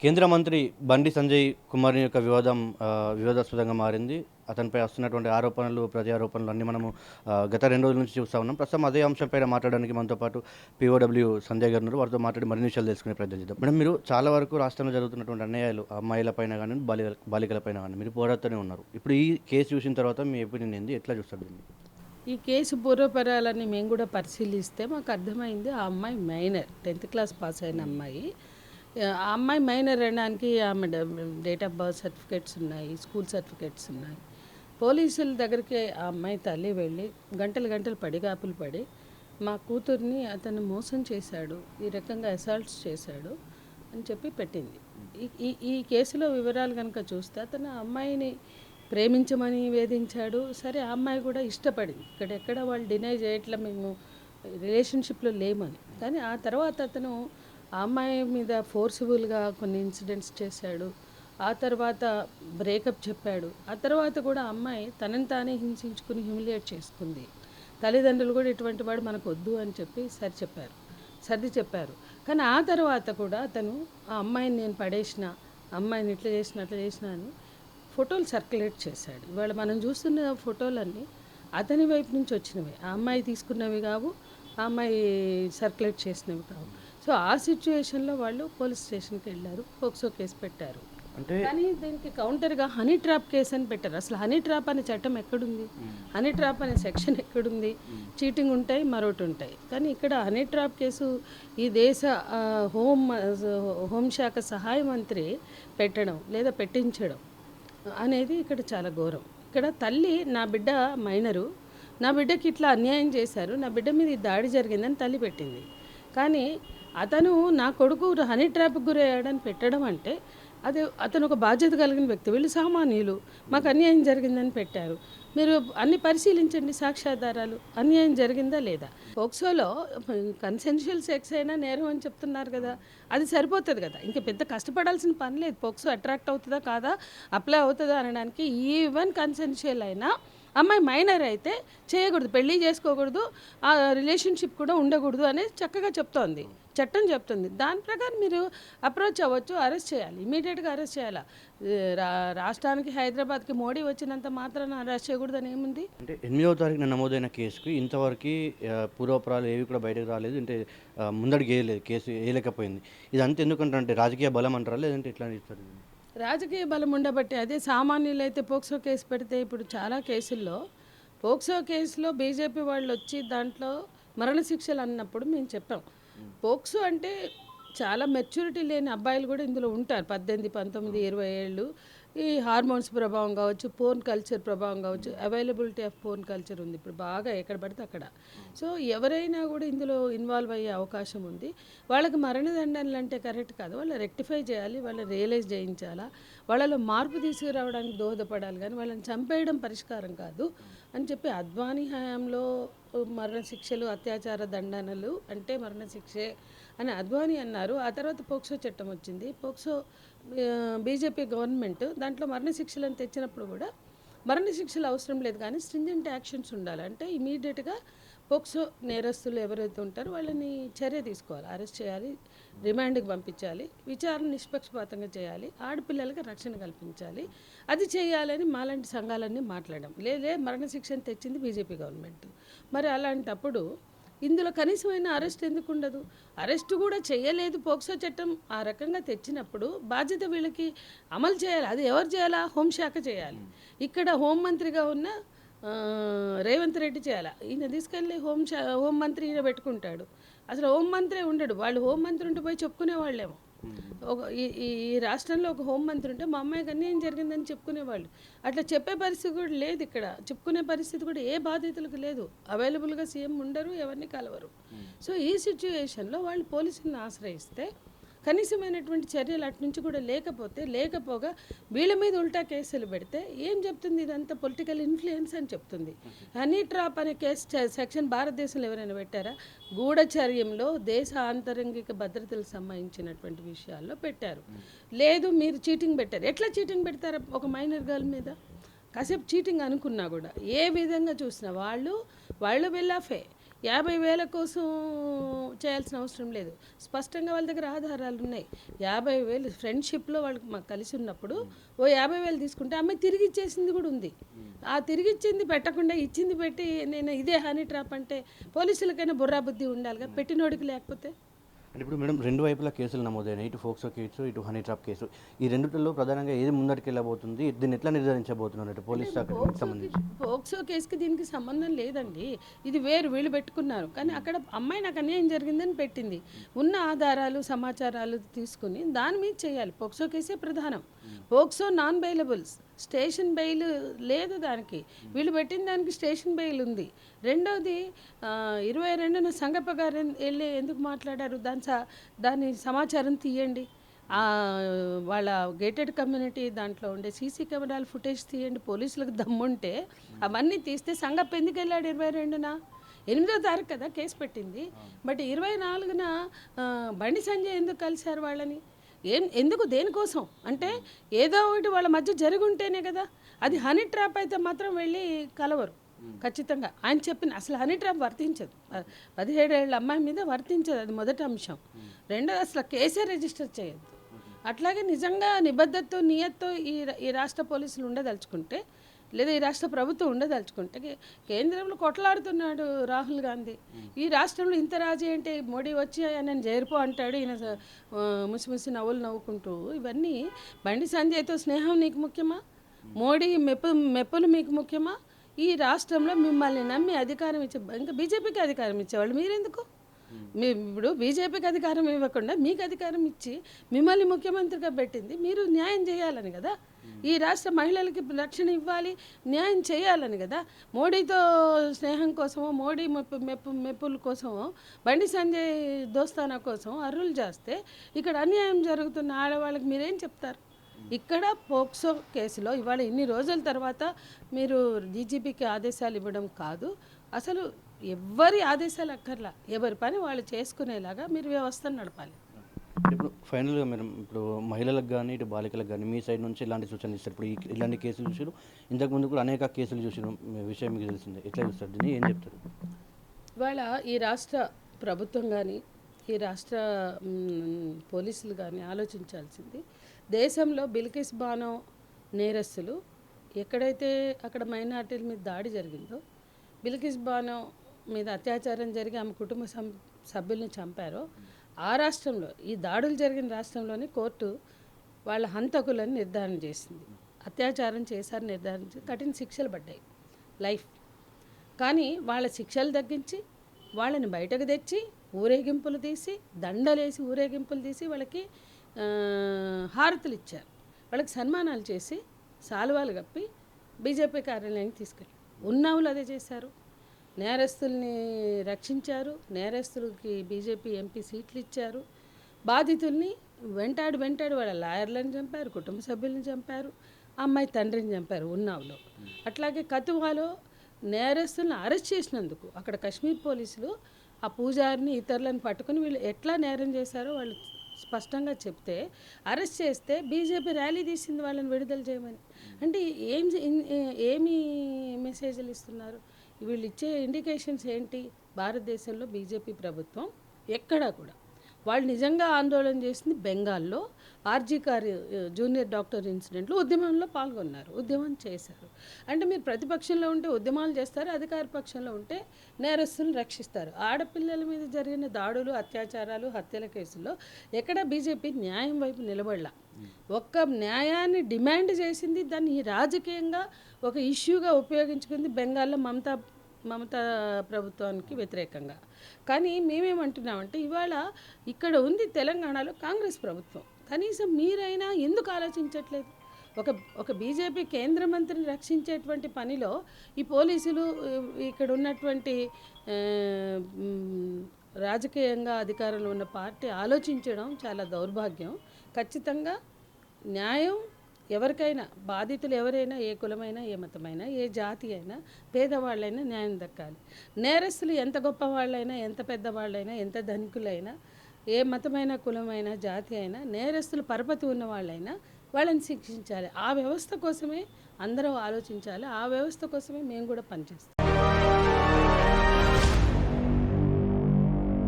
కేంద్ర మంత్రి బండి సంజయ్ కుమార్ యొక్క వివాదాస్పదంగా మారింది. అతనిపై వస్తున్నటువంటి ఆరోపణలు, ప్రత్యారోపణలు అన్నీ మనము గత 2 రోజుల నుంచి చూస్తా ఉన్నాం. ప్రస్తుతం అదే అంశంపైన మాట్లాడడానికి మనతో పాటు పీఓడబ్ల్యూ సంజయ్ గారు ఉన్నారు. వారితో మాట్లాడి మరిన్ని విషయాలు తెలుసుకునే ప్రయత్నం చేద్దాం. మేడం, మీరు చాలా వరకు రాష్ట్రంలో జరుగుతున్నటువంటి అన్యాయాలు అమ్మాయిలపైన గానీ, బాలికలపైన గానీ మీరు పోరాడుతూనే ఉన్నారు. ఇప్పుడు ఈ కేసు చూసిన తర్వాత మీ ఒపీనియన్ ఏంది? ఎట్లా చూస్తారు దీన్ని? ఈ కేసు పూర్వపరాలని మేము కూడా పరిశీలిస్తే మాకు అర్థమైంది. ఆ అమ్మాయి మైనర్, 10th క్లాస్ పాస్ అయిన అమ్మాయి. ఆ అమ్మాయి మైనర్ అనడానికి ఆమె డేట్ ఆఫ్ బర్త్ సర్టిఫికేట్స్ ఉన్నాయి, స్కూల్ సర్టిఫికేట్స్ ఉన్నాయి. పోలీసుల దగ్గరికి ఆ అమ్మాయి తల్లి వెళ్ళి గంటలు గంటలు పడిగాపులు పడి మా కూతుర్ని అతను మోసం చేశాడు, ఈ రకంగా అసాల్ట్స్ చేశాడు అని చెప్పి పెట్టింది. ఈ ఈ ఈ కేసులో వివరాలు కనుక చూస్తే అతను ఆ అమ్మాయిని ప్రేమించమని వేధించాడు. సరే, ఆ అమ్మాయి కూడా ఇష్టపడింది. ఇక్కడెక్కడ వాళ్ళు డినై చేయట్లా మేము రిలేషన్షిప్లో లేమని. కానీ ఆ తర్వాత అతను ఆ అమ్మాయి మీద ఫోర్సిబుల్గా కొన్ని ఇన్సిడెంట్స్ చేశాడు. ఆ తర్వాత బ్రేకప్ చెప్పాడు. ఆ తర్వాత కూడా ఆ అమ్మాయి తనని తానే హింసించుకుని హ్యూమిలియేట్ చేసుకుంది. తల్లిదండ్రులు కూడా ఇటువంటి వాడు మనకు వద్దు అని చెప్పి సర్ది చెప్పారు. కానీ ఆ తర్వాత కూడా అతను ఆ అమ్మాయిని నేను పడేసిన, అమ్మాయిని ఇట్లా చేసిన అట్లా చేసిన అని ఫోటోలు సర్క్యులేట్ చేశాడు. ఇవాళ మనం చూస్తున్న ఫోటోలన్నీ అతని వైపు నుంచి వచ్చినవి. ఆ అమ్మాయి తీసుకున్నవి కావు, ఆ అమ్మాయి సర్క్యులేట్ చేసినవి కావు. సో ఆ సిచ్యువేషన్లో వాళ్ళు పోలీస్ స్టేషన్కి వెళ్ళారు, పోక్సో కేసు పెట్టారు. అంటే కానీ దీనికి కౌంటర్గా హనీ ట్రాప్ కేసు అని పెట్టారు. అసలు హనీ ట్రాప్ అనే చట్టం ఎక్కడుంది? హనీ ట్రాప్ అనే సెక్షన్ ఎక్కడుంది? చీటింగ్ ఉంటాయి, మరొకటి ఉంటాయి. కానీ ఇక్కడ హనీ ట్రాప్ కేసు ఈ దేశ హోంశాఖ సహాయ మంత్రి పెట్టడం లేదా పెట్టించడం అనేది ఇక్కడ చాలా ఘోరం. ఇక్కడ తల్లి, నా బిడ్డ మైనరు, నా బిడ్డకి ఇట్లా అన్యాయం చేశారు, నా బిడ్డ మీద ఈ దాడి జరిగిందని తల్లి పెట్టింది. కానీ అతను నా కొడుకు హనీ ట్రాప్కి గురయ్యాడని పెట్టడం అంటే అతను ఒక బాధ్యత కలిగిన వ్యక్తి. వీళ్ళు సామాన్యులు, మాకు అన్యాయం జరిగిందని పెట్టారు. మీరు అన్ని పరిశీలించండి, సాక్ష్యాధారాలు, అన్యాయం జరిగిందా లేదా. పోక్సోలో కన్సెన్షువల్ సెక్స్ అయినా నేరం అని చెప్తున్నారు కదా, అది సరిపోతుంది కదా. ఇంకా పెద్ద కష్టపడాల్సిన పని లేదు. పోక్సో అట్రాక్ట్ అవుతుందా కాదా, అప్లై అవుతుందా అనడానికి. ఈవెన్ కన్సెన్షువల్ అయినా అమ్మాయి మైనర్ అయితే చేయకూడదు, పెళ్ళి చేసుకోకూడదు, ఆ రిలేషన్షిప్ కూడా ఉండకూడదు అనేది చక్కగా చెప్తోంది, చట్టం చెప్తుంది. దాని ప్రకారం మీరు అప్రోచ్ అవ్వచ్చు, అరెస్ట్ చేయాలి, ఇమీడియట్గా అరెస్ట్ చేయాలి. రాష్ట్రానికి హైదరాబాద్కి మోడీ వచ్చినంత మాత్రాన అరెస్ట్ చేయకూడదని ఏముంది? అంటే 8వ తారీఖున నమోదైన కేసుకి ఇంతవరకు పూర్వపరాలు ఏవి కూడా బయటకు రాలేదు. అంటే ముందడుగు వేయలేదు, కేసు వేయలేకపోయింది. ఇదంతా ఎందుకంటే రాజకీయ బలం అంటారా, లేదంటే ఎట్లా ఇస్తారు? రాజకీయ బలం ఉండబట్టి. అదే సామాన్యులు అయితే పోక్సో కేసు పెడితే ఇప్పుడు చాలా కేసుల్లో పోక్సో కేసులో బీజేపీ వాళ్ళు వచ్చి దాంట్లో మరణశిక్షలు అన్నప్పుడు మేము చెప్పాం, పోక్సో అంటే చాలా మెచ్యూరిటీ లేని అబ్బాయిలు కూడా ఇందులో ఉంటారు. 18, 19, 20 ఏళ్ళు. ఈ హార్మోన్స్ ప్రభావం కావచ్చు, పోర్న్ కల్చర్ ప్రభావం కావచ్చు, అవైలబిలిటీ ఆఫ్ పోర్న్ కల్చర్ ఉంది ఇప్పుడు బాగా ఎక్కడ పడితే అక్కడ. సో ఎవరైనా కూడా ఇందులో ఇన్వాల్వ్ అయ్యే అవకాశం ఉంది. వాళ్ళకి మరణదండనలు అంటే కరెక్ట్ కాదు, వాళ్ళు రెక్టిఫై చేయాలి, వాళ్ళని రియలైజ్ చేయించాలా, వాళ్ళలో మార్పు తీసుకురావడానికి దోహదపడాలి. కానీ వాళ్ళని చంపేయడం పరిష్కారం కాదు అని చెప్పి అద్వానీ హయాంలో మరణశిక్షలు, అత్యాచార దండనలు అంటే మరణశిక్షే అని అద్వానీ అన్నారు. ఆ తర్వాత పోక్సో చట్టం వచ్చింది. పోక్సో బీజేపీ గవర్నమెంట్ దాంట్లో మరణశిక్షలను తెచ్చినప్పుడు కూడా మరణశిక్షలు అవసరం లేదు, కానీ స్ట్రింజెంట్ యాక్షన్స్ ఉండాలి. అంటే ఇమీడియట్గా పోక్సో నేరస్తులు ఎవరైతే ఉంటారో వాళ్ళని చర్య తీసుకోవాలి, అరెస్ట్ చేయాలి, రిమాండ్కి పంపించాలి, విచారణ నిష్పక్షపాతంగా చేయాలి, ఆడపిల్లలకి రక్షణ కల్పించాలి. అది చేయాలని మాలాంటి సంఘాలన్నీ మాట్లాడాం. లేదే మరణశిక్షను తెచ్చింది బీజేపీ గవర్నమెంట్. మరి అలాంటప్పుడు ఇందులో కనీసమైన అరెస్ట్ ఎందుకు ఉండదు? అరెస్ట్ కూడా చేయలేదు. పోక్సో చట్టం ఆ రకంగా తెచ్చినప్పుడు బాధ్యత వీళ్ళకి అమలు చేయాలి. అది ఎవరు చేయాలా? హోంశాఖ చేయాలి. ఇక్కడ హోంమంత్రిగా ఉన్న రేవంత్ రెడ్డి చేయాలి. ఈయన తీసుకెళ్ళి హోంమంత్రి ఈయన పెట్టుకుంటాడు. అసలు హోంమంత్రి ఉండడు. వాళ్ళు హోంమంత్రి ఉంటే పోయి చెప్పుకునే వాళ్ళేమో. ఈ రాష్ట్రంలో ఒక హోంమంత్రి ఉంటే మా అమ్మాయికి అన్యాయం జరిగిందని చెప్పుకునేవాళ్ళు. అట్లా చెప్పే పరిస్థితి కూడా లేదు ఇక్కడ. చెప్పుకునే పరిస్థితి కూడా ఏ బాధితులకు లేదు. అవైలబుల్గా సీఎం ఉండరు, ఎవరిని కలవరు. సో ఈ సిచ్యువేషన్లో వాళ్ళు పోలీసులను ఆశ్రయిస్తే కనీసమైనటువంటి చర్యలు అటు నుంచి కూడా లేకపోగా వీళ్ళ మీద ఉల్టా కేసులు పెడితే ఏం చెప్తుంది? ఇదంతా పొలిటికల్ ఇన్ఫ్లుయెన్స్ అని చెప్తుంది. హనీ ట్రాప్ అనే కేసు సెక్షన్ భారతదేశంలో ఎవరైనా పెట్టారా? గూఢచర్యంలో దేశ ఆంతరంగిక భద్రతలకు సంబంధించినటువంటి విషయాల్లో పెట్టారు. లేదు, మీరు చీటింగ్ పెట్టారు. ఎట్లా చీటింగ్ పెడతారా ఒక మైనర్ గర్ల్ మీద? కాసేపు చీటింగ్ అనుకున్నా కూడా ఏ విధంగా చూసినా వాళ్ళు వెళ్ళాఫే. 50,000 కోసం చేయాల్సిన అవసరం లేదు. స్పష్టంగా వాళ్ళ దగ్గర ఆధారాలు ఉన్నాయి. 50,000 ఫ్రెండ్షిప్లో వాళ్ళకి మాకు కలిసి ఉన్నప్పుడు ఓ 50,000 తీసుకుంటే అమ్మాయి తిరిగి ఇచ్చేసింది కూడా ఉంది. ఆ తిరిగి ఇచ్చింది పెట్టకుండా ఇచ్చింది పెట్టి నేను ఇదే హనీ ట్రాప్ అంటే పోలీసులకైనా బుర్రా బుద్ధి ఉండాలిగా, పెట్టినోడికి లేకపోతే. అంటే ఇప్పుడు మేడం రెండు వైపులా కేసులు నమోదైనాయి, ఇటు ఫోక్సో కేసు, ఇటు హనీ ట్రాప్ కేసు. ఈ రెండిట్లో ప్రధానంగా ఏది ముందరికి వెళ్ళబోతుంది, దీన్ని ఎట్లా నిర్ధారించబోతున్నారు అంటే పోలీస్ శాఖకి సంబంధించి? పోక్సో కేసుకి దీనికి సంబంధం లేదండి. ఇది వేరు, వీళ్ళు పెట్టుకున్నారు. కానీ అక్కడ అమ్మాయి నాకు అన్యాయం జరిగిందని పెట్టింది. ఉన్న ఆధారాలు సమాచారాలు తీసుకుని దాని మీద చేయాలి. పోక్సో కేసే ప్రధానం. పోక్సో నాన్ బెయిలబుల్స్, స్టేషన్ బెయిల్ లేదు దానికి. వీళ్ళు పెట్టిన దానికి స్టేషన్ బెయిల్ ఉంది. రెండవది 22న సంగప్ప గారు వెళ్ళి ఎందుకు మాట్లాడారు, దాని సమాచారం తీయండి. వాళ్ళ గేటెడ్ కమ్యూనిటీ దాంట్లో ఉండే సీసీ కెమెరాల ఫుటేజ్ తీయండి. పోలీసులకు దమ్ముంటే అవన్నీ తీస్తే సంగప్ప ఎందుకు వెళ్ళాడు 22న? 8వ తారీఖు కదా కేసు పెట్టింది. బట్ 24న బండి సంజయ్ ఎందుకు కలిశారు వాళ్ళని? ఎందుకు, దేనికోసం అంటే ఏదో ఒకటి వాళ్ళ మధ్య జరిగి ఉంటేనే కదా. అది హనీ ట్రాప్ అయితే మాత్రం వెళ్ళి కలవరు ఖచ్చితంగా. ఆయన చెప్పిన అసలు హనీ ట్రాప్ వర్తించదు, 17 ఏళ్ళ అమ్మాయి మీద వర్తించదు. అది మొదటి అంశం. రెండోది అసలు కేసే రిజిస్టర్ చేయొద్దు. అట్లాగే నిజంగా నిబద్ధతతో నియత్తో ఈ రాష్ట్ర పోలీసులు ఉండదలుచుకుంటే, లేదా ఈ రాష్ట్ర ప్రభుత్వం ఉండదలుచుకుంటే, కేంద్రంలో కొట్లాడుతున్నాడు రాహుల్ గాంధీ. ఈ రాష్ట్రంలో ఇంత రాజీ అంటే మోడీ వచ్చి ఆయన జైరుపో అంటాడు, ఈయన ముసి నవ్వులు నవ్వుకుంటూ. ఇవన్నీ బండి సంజయ్తో స్నేహం నీకు ముఖ్యమా? మోడీ మెప్పులు మీకు ముఖ్యమా? ఈ రాష్ట్రంలో మిమ్మల్ని నమ్మి అధికారం ఇచ్చే, ఇంకా బీజేపీకి అధికారం ఇచ్చేవాళ్ళు మీరెందుకు? ఇప్పుడు బీజేపీకి అధికారం ఇవ్వకుండా మీకు అధికారం ఇచ్చి మిమ్మల్ని ముఖ్యమంత్రిగా పెట్టింది మీరు న్యాయం చేయాలని కదా. ఈ రాష్ట్ర మహిళలకి రక్షణ ఇవ్వాలి, న్యాయం చేయాలని కదా. మోడీతో స్నేహం కోసమో, మోడీ మెప్పుల కోసమో, బండి సంజయ్ దోస్తానా కోసం అర్రులు చేస్తే ఇక్కడ అన్యాయం జరుగుతున్న ఆడవాళ్ళకి మీరేం చెప్తారు? ఇక్కడ పోక్సో కేసులో ఇవాళ ఇన్ని రోజుల తర్వాత మీరు డీజీపీకి ఆదేశాలు ఇవ్వడం కాదు, అసలు ఎవ్వరి ఆదేశాలు అక్కర్లా, ఎవరి పని వాళ్ళు చేసుకునేలాగా మీరు వ్యవస్థను నడపాలి. ఇప్పుడు ఫైనల్గా మీరు ఇప్పుడు మహిళలకు కానీ ఇటు బాలికలకు కానీ మీ సైడ్ నుంచి ఇలాంటి సూచనలు ఇస్తారు. ఇప్పుడు ఇలాంటి కేసులు చూసారు, ఇంతకుముందు కూడా అనేక కేసులు చూసిన విషయం మీకు తెలిసిందే. ఎట్లా చూస్తారు దీన్ని, ఏం చెప్తారు? ఇవాళ ఈ రాష్ట్ర ప్రభుత్వం కానీ ఈ రాష్ట్ర పోలీసులు కానీ ఆలోచించాల్సింది, దేశంలో బిల్కిస్ బానో నేరస్తులు ఎక్కడైతే అక్కడ మైనార్టీల మీద దాడి జరిగిందో, బిల్కిస్ బానో మీద అత్యాచారం జరిగి ఆమె కుటుంబ సభ్యుల్ని చంపారో ఆ రాష్ట్రంలో, ఈ దాడులు జరిగిన రాష్ట్రంలోని కోర్టు వాళ్ళ హంతకులను నిర్ధారణ చేసింది. అత్యాచారం చేశారని నిర్ధారించి కఠిన శిక్షలు పడ్డాయి, లైఫ్. కానీ వాళ్ళ శిక్షలు తగ్గించి వాళ్ళని బయటకు తెచ్చి ఊరేగింపులు తీసి, దండలేసి ఊరేగింపులు తీసి వాళ్ళకి హారతులు ఇచ్చారు, వాళ్ళకి సన్మానాలు చేసి సాల్వాలు కప్పి బీజేపీ కార్యాలయానికి తీసుకెళ్ళి ఉన్నావులు అదే చేశారు. నేరస్తుల్ని రక్షించారు, నేరస్తులకి బీజేపీ ఎంపీ సీట్లు ఇచ్చారు, బాధితుల్ని వెంటాడి వాళ్ళ లాయర్లను చంపారు, కుటుంబ సభ్యులను చంపారు, అమ్మాయి తండ్రిని చంపారు ఉన్నావులో. అట్లాగే కతువాలో నేరస్తులను అరెస్ట్ చేసినందుకు అక్కడ కశ్మీర్ పోలీసులు ఆ పూజారిని ఇతరులను పట్టుకుని వీళ్ళు ఎట్లా నేరం చేశారో వాళ్ళు స్పష్టంగా చెప్తే అరెస్ట్ చేస్తే బీజేపీ ర్యాలీ తీసింది వాళ్ళని విడుదల చేయమని. అంటే ఏమి మెసేజ్లు ఇస్తున్నారు వీళ్ళు? ఇచ్చే ఇండికేషన్స్ ఏంటి? భారతదేశంలో బీజేపీ ప్రభుత్వం ఎక్కడా కూడా, వాళ్ళు నిజంగా ఆందోళన చేసింది బెంగాల్లో ఆర్జీకార్ జూనియర్ డాక్టర్ ఇన్సిడెంట్లో ఉద్యమంలో పాల్గొన్నారు, ఉద్యమం చేశారు. అంటే మీరు ప్రతిపక్షంలో ఉంటే ఉద్యమాలు చేస్తారు, అధికార పక్షంలో ఉంటే నేరస్తులను రక్షిస్తారు. ఆడపిల్లల మీద జరిగిన దాడులు, అత్యాచారాలు, హత్యల కేసుల్లో ఎక్కడ బీజేపీ న్యాయం వైపు నిలబడలా. ఒక్క న్యాయాన్ని డిమాండ్ చేసింది, దాన్ని రాజకీయంగా ఒక ఇష్యూగా ఉపయోగించుకుంది బెంగాల్లో మమతా ప్రభుత్వానికి వ్యతిరేకంగా. కానీ మేమేమంటున్నామంటే ఇవాళ ఇక్కడ ఉంది తెలంగాణలో కాంగ్రెస్ ప్రభుత్వం, కనీసం మీరైనా ఎందుకు ఆలోచించట్లేదు? ఒక బీజేపీ కేంద్ర మంత్రిని రక్షించేటువంటి పనిలో ఈ పోలీసులు, ఇక్కడ ఉన్నటువంటి రాజకీయంగా అధికారంలో ఉన్న పార్టీ ఆలోచించడం చాలా దౌర్భాగ్యం. ఖచ్చితంగా న్యాయం ఎవరికైనా, బాధితులు ఎవరైనా, ఏ కులమైనా, ఏ మతమైనా, ఏ జాతి అయినా, పేదవాళ్ళైనా న్యాయం దక్కాలి. నేరస్తులు ఎంత గొప్పవాళ్ళైనా, ఎంత పెద్దవాళ్ళైనా, ఎంత ధనికులైనా, ఏ మతమైన, కులమైన, జాతి అయినా, నేరస్తులు పరపతి ఉన్న వాళ్ళైనా వాళ్ళని శిక్షించాలి. ఆ వ్యవస్థ కోసమే అందరూ ఆలోచించాలి, ఆ వ్యవస్థ కోసమే మేము కూడా పనిచేస్తాం.